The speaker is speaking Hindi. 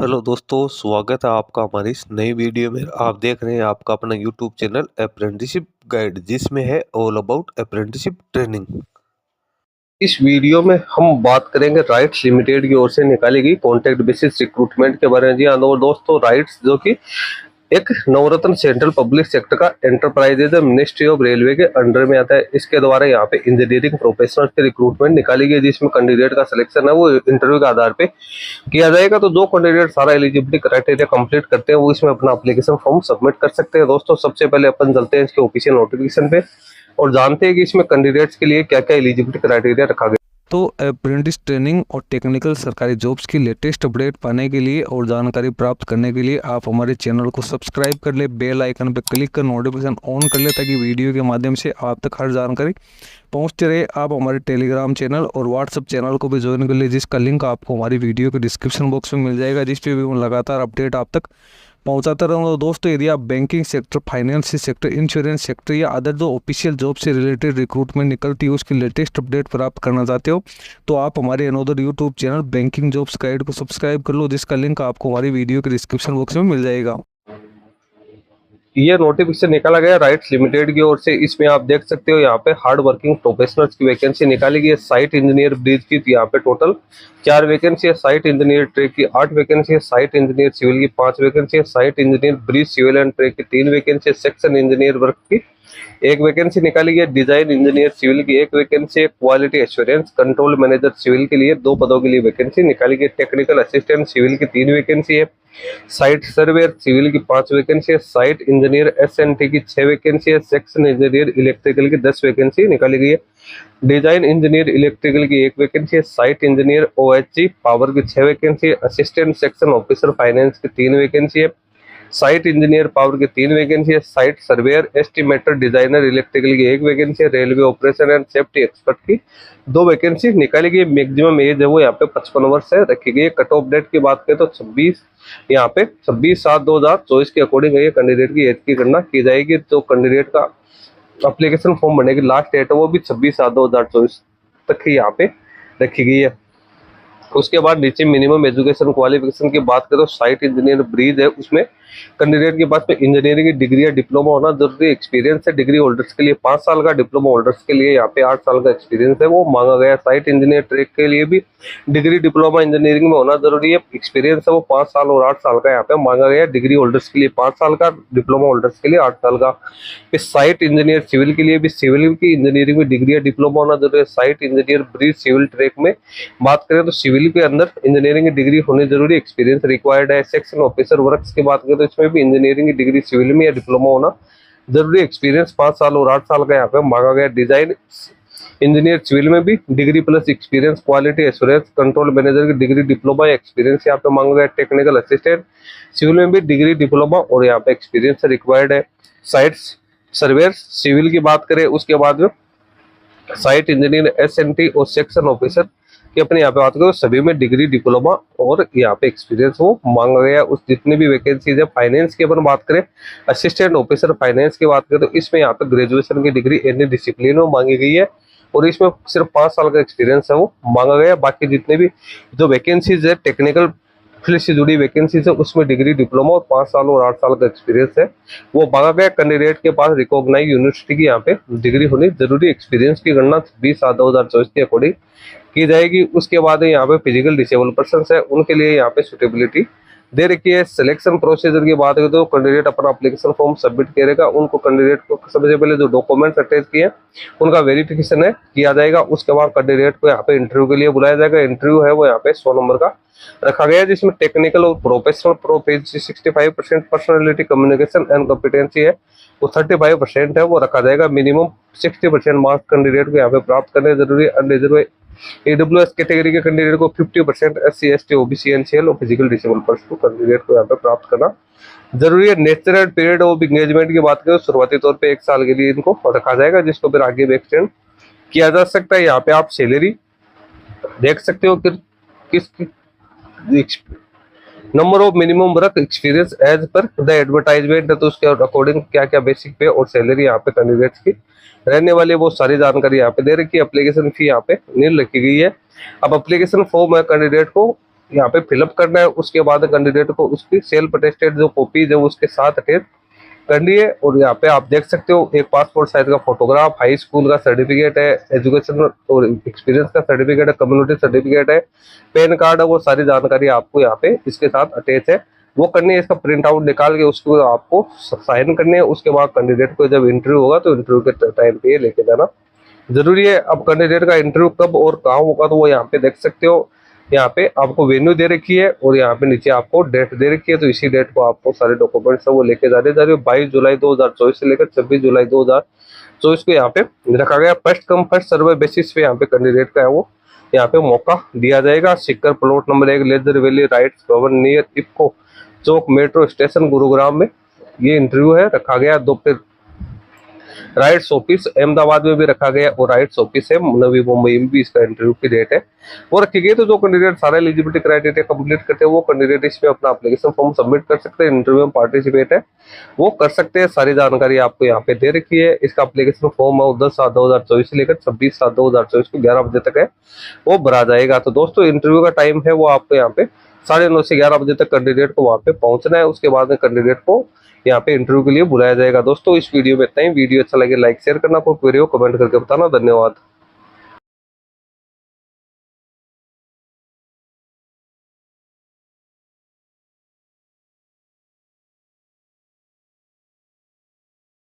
हेलो दोस्तों, स्वागत है आपका हमारी इस नई वीडियो में। आप देख रहे हैं आपका अपना यूट्यूब चैनल अप्रेंटिसशिप गाइड, जिसमें है ऑल अबाउट अप्रेंटिसशिप ट्रेनिंग। इस वीडियो में हम बात करेंगे राइट्स लिमिटेड की ओर से निकाली गई कॉन्ट्रैक्ट बेसिस रिक्रूटमेंट के बारे में। जी हाँ दोस्तों, राइट्स जो कि एक नवरत्न सेंट्रल पब्लिक सेक्टर का एंटरप्राइज है, मिनिस्ट्री ऑफ रेलवे के अंडर में आता है। इसके द्वारा यहाँ पे इंजीनियरिंग प्रोफेशनल की रिक्रूटमेंट निकाली गई, जिसमें कैंडिडेट का सिलेक्शन है वो इंटरव्यू के आधार पे किया जाएगा। तो जो कैंडिडेट सारा एलिजिबिलिटी क्राइटेरिया कंप्लीट करते हैं वो इसमें अपना एप्लीकेशन फॉर्म सबमिट कर सकते हैं। दोस्तों, सबसे पहले अपन चलते हैं इसके ऑफिशियल नोटिफिकेशन पे और जानते हैं कि इसमें कैंडिडेट्स के लिए क्या क्या एलिजिबिलिटी क्राइटेरिया रखा गया। तो अप्रेंटिस ट्रेनिंग और टेक्निकल सरकारी जॉब्स की लेटेस्ट अपडेट पाने के लिए और जानकारी प्राप्त करने के लिए आप हमारे चैनल को सब्सक्राइब कर ले, बेल आइकन पर क्लिक कर नोटिफिकेशन ऑन कर ले, ताकि वीडियो के माध्यम से आप तक हर जानकारी पहुंचते रहे। आप हमारे टेलीग्राम चैनल और व्हाट्सएप चैनल को भी ज्वाइन कर ले, जिसका लिंक आपको हमारी वीडियो के डिस्क्रिप्शन बॉक्स में मिल जाएगा, जिस पे भी मैं लगातार अपडेट आप तक पहुंचाता रहूँगा। दोस्तों, यदि आप banking sector, finance sector, insurance sector या अदर जो ऑफिशियल जॉब से रिलेटेड रिक्रूटमेंट निकलती है उसकी लेटेस्ट अपडेट प्राप्त करना चाहते हो तो आप हमारे another YouTube channel banking jobs guide को सब्सक्राइब कर लो, जिसका लिंक आपको हमारी वीडियो के डिस्क्रिप्शन बॉक्स में मिल जाएगा। ये नोटिफिकेशन निकाला गया राइट्स लिमिटेड की ओर से। इसमें आप देख सकते हो यहाँ पे हार्ड वर्किंग प्रोफेशनल्स की वैकेंसी निकाली गई है। साइट इंजीनियर ब्रिज की यहाँ पे टोटल 4 वैकेंसी है, साइट इंजीनियर ट्रैक की 8 वैकेंसी है, साइट इंजीनियर सिविल की 5 वैकेंसी है, site engineer bridge civil and track की 3 वैकेंसी है, सेक्शन इंजीनियर वर्क की 1 वैकेंसी निकाली गई, डिजाइन इंजीनियर सिविल की 1 वैकेंसी है, quality assurance control manager civil के लिए 2 पदों के लिए वैकेंसी निकाली गई, टेक्निकल असिस्टेंट सिविल की 3 वैकेंसी है, साइट सर्वेयर सिविल की 5 वैकेंसी है, साइट इंजीनियर एसएनटी की 6 वैकेंसी है, सेक्शन इंजीनियर इलेक्ट्रिकल की 10 वैकेंसी निकाली गई है, डिजाइन इंजीनियर इलेक्ट्रिकल की 1 वैकेंसी है, साइट इंजीनियर ओएचजी पावर की 6 वैकेंसी है, असिस्टेंट सेक्शन ऑफिसर फाइनेंस की 3 वैकेंसी है, साइट इंजीनियर पावर की 3 वैकेंसी है, site surveyor estimator designer electrical की 1 वैकेंसी है, railway operation and safety expert की 2 वैकेंसी निकाली गई। मैक्सिमम एज है वो यहाँ पे 55 वर्ष है रखी गई है। कट ऑफ डेट की बात करें तो 26 यहाँ पे 26/7/2024 के अकॉर्डिंग ये कैंडिडेट की एज की गणना की जाएगी। तो कैंडिडेट का अप्लीकेशन फॉर्म भरने की लास्ट डेट है वो भी 26/7/2024 तक ही यहाँ पे रखी गई है। उसके बाद नीचे मिनिमम एजुकेशन क्वालिफिकेशन की बात करें तो साइट इंजीनियर ब्रीज है, उसमें कैंडिडेट के पास में इंजीनियरिंग की डिग्री या डिप्लोमा होना जरूरी। एक्सपीरियंस है डिग्री होल्डर्स के लिए 5 साल का, डिप्लोमा होल्डर्स के लिए यहाँ पे 8 साल का एक्सपीरियंस है वो मांगा गया। साइट इंजीनियर ट्रेक के लिए भी डिग्री डिप्लोमा इंजीनियरिंग में होना जरूरी है। एक्सपीरियंस है वो 5 साल और 8 साल का यहाँ पे मांगा गया। डिग्री होल्डर्स के लिए 5 साल का, डिप्लोमा होल्डर्स के लिए 8 साल का। इस साइट इंजीनियर सिविल के लिए भी सिविल की इंजीनियरिंग में डिग्री या डिप्लोमा होना जरूरी है। Site engineer bridge civil track में बात करें तो सिविल के अंदर इंजीनियरिंग की डिग्री होनी जरूरी, एक्सपीरियंस रिक्वायर्ड है। सेक्शन ऑफिसर वर्क्स की बात करें तो इसमें भी इंजीनियरिंग की डिग्री सिविल में या डिप्लोमा होना जरूरी, एक्सपीरियंस 5 साल और 8 साल का यहाँ पे मांगा गया। डिजाइन इंजीनियर सिविल में भी degree plus experience, quality assurance control manager की डिग्री डिप्लोमा या एक्सपीरियंस यहाँ पे मांगा गया। टेक्निकल असिस्टेंट सिविल में भी डिग्री डिप्लोमा और यहाँ पे एक्सपीरियंस रिक्वायर्ड है। साइट सर्वेयर सिविल की बात करें उसके बाद में साइट इंजीनियर एसएनटी और सेक्शन ऑफिसर कि अपने यहाँ पे बात करो सभी में डिग्री डिप्लोमा और यहाँ पे एक्सपीरियंस वो मांगा गया। उस जितनी भी वैकेंसीज है फाइनेंस की अपन बात करें, असिस्टेंट ऑफिसर फाइनेंस की बात करें तो इसमें यहाँ पे ग्रेजुएशन की डिग्री एनी डिसिप्लिन में मांगी गई है और इसमें सिर्फ 5 साल का एक्सपीरियंस है वो मांगा गया। बाकी जितने भी जो वैकेंसीज है टेक्निकल फील्ड से जुड़ी वैकेंसीज है उसमें डिग्री डिप्लोमा और 5 साल और 8 साल का एक्सपीरियंस है वो मांगा गया। कैंडिडेट के पास रिकॉग्नाइज यूनिवर्सिटी की यहाँ पे डिग्री होनी जरूरी। एक्सपीरियंस की गणना 20/7/2024 के अकॉर्डिंग की जाएगी। उसके बाद यहाँ पे फिजिकल डिसेबल पर्सन है उनके लिए यहाँ पे सुटेबिलिटी दे रखी है। सिलेक्शन प्रोसीजर की बात करें तो कैंडिडेट अपना एप्लीकेशन फॉर्म सबमिट करेगा, उनको कैंडिडेट को सबसे पहले जो डॉक्यूमेंट्स अटैच किए उनका वेरिफिकेशन है किया जाएगा। उसके बाद कैंडिडेट को यहाँ पे इंटरव्यू के लिए बुलाया जाएगा। इंटरव्यू है वो यहाँ पे 100 नंबर का रखा गया है, जिसमें टेक्निकल और professional 65% personality communication and competency है वो 35% है वो रखा जाएगा। मिनिमम 60% मार्क्स कैंडिडेट को यहाँ पे प्राप्त करने जरूरी है। अनरिजर्व AWS कैटेगरी के कैंडिडेट को 50%, SC ST OBC NCL और फिजिकल डिसेबल पर्सन को कैंडिडेट को यहाँ पे प्राप्त करना जरूरी है। Nature and period of engagement की बात करें शुरुआती तौर पे 1 साल के लिए इनको रखा जाएगा, जिसको फिर आगे भी एक्सटेंड किया जा सकता है। यहाँ पे आप सैलरी देख सकते हो कि किस number of minimum work experience as per the advertisement है तो उसके अकॉर्डिंग क्या क्या बेसिक पे और सैलरी यहाँ पे कैंडिडेट्स की रहने वाली वो सारी जानकारी यहाँ पे दे रखी है। एप्लीकेशन फी यहाँ पे नील रखी गई है। अब एप्लीकेशन फॉर्म है कैंडिडेट को यहाँ पे फिलअप करना है। उसके बाद कैंडिडेट को उसकी सेल्फ अटेस्टेड जो कॉपीज है उसके साथ अटैच करनी है। और यहाँ पे आप देख सकते हो एक पासपोर्ट साइज का फोटोग्राफ, हाई स्कूल का सर्टिफिकेट है, एजुकेशन और एक्सपीरियंस का सर्टिफिकेट है, कम्युनिटी सर्टिफिकेट है, पैन कार्ड है, वो सारी जानकारी आपको यहाँ पे इसके साथ अटैच है, वो करनी है। इसका प्रिंट आउट निकाल के उसको आपको साइन करने है। उसके बाद कैंडिडेट को जब इंटरव्यू होगा तो इंटरव्यू के टाइम पे लेके जाना जरूरी है। अब कैंडिडेट का इंटरव्यू कब और कहाँ होगा तो वो यहाँ पे देख सकते हो। यहाँ पे आपको वेन्यू दे रखी है और यहाँ पे नीचे आपको डेट दे रखी है। तो इसी डेट को आपको सारे डॉक्यूमेंट्स है वो लेके जाने जा रहे हो। 22 जुलाई 2024 से लेकर 26 जुलाई 2024 को यहाँ पे रखा गया। फर्स्ट कम फर्स्ट सर्वे बेसिस पे यहाँ पे कैंडिडेट का है वो यहाँ पे मौका दिया जाएगा। सिक्कर plot number 1 leather valley rights भवन नियर इफ्को चौक मेट्रो स्टेशन गुरुग्राम में ये इंटरव्यू है रखा गया। दोपहर राइट्स ऑफिस अहमदाबाद में भी रखा गया और राइट्स ऑफिस है नवी मुंबई में भी इसका इंटरव्यू की डेट है वो रखी गई। तो जो कैंडिडेट सारे एलिजिबिलिटी क्राइटेरिया कंप्लीट करते हैं वो कैंडिडेट इसमें अपना एप्लीकेशन फॉर्म सबमिट कर सकते हैं। इंटरव्यू में पार्टिसिपेट है वो कर सकते हैं। सारी जानकारी आपको यहाँ पे दे रखी है। इसका एप्लीकेशन फॉर्म है 10/7/2024 से लेकर 26/7/2024 को 11 बजे तक है वो भरा जाएगा। तो दोस्तों इंटरव्यू का टाइम है वो आपको यहाँ पे 9:30 से 11 बजे तक कैंडिडेट को वहाँ पे पहुंचना है। उसके बाद में कैंडिडेट को यहाँ पे इंटरव्यू के लिए बुलाया जाएगा। दोस्तों इस वीडियो में इतना ही। वीडियो अच्छा लगे लाइक शेयर करना, कोई क्वेरी हो कमेंट करके बताना। धन्यवाद।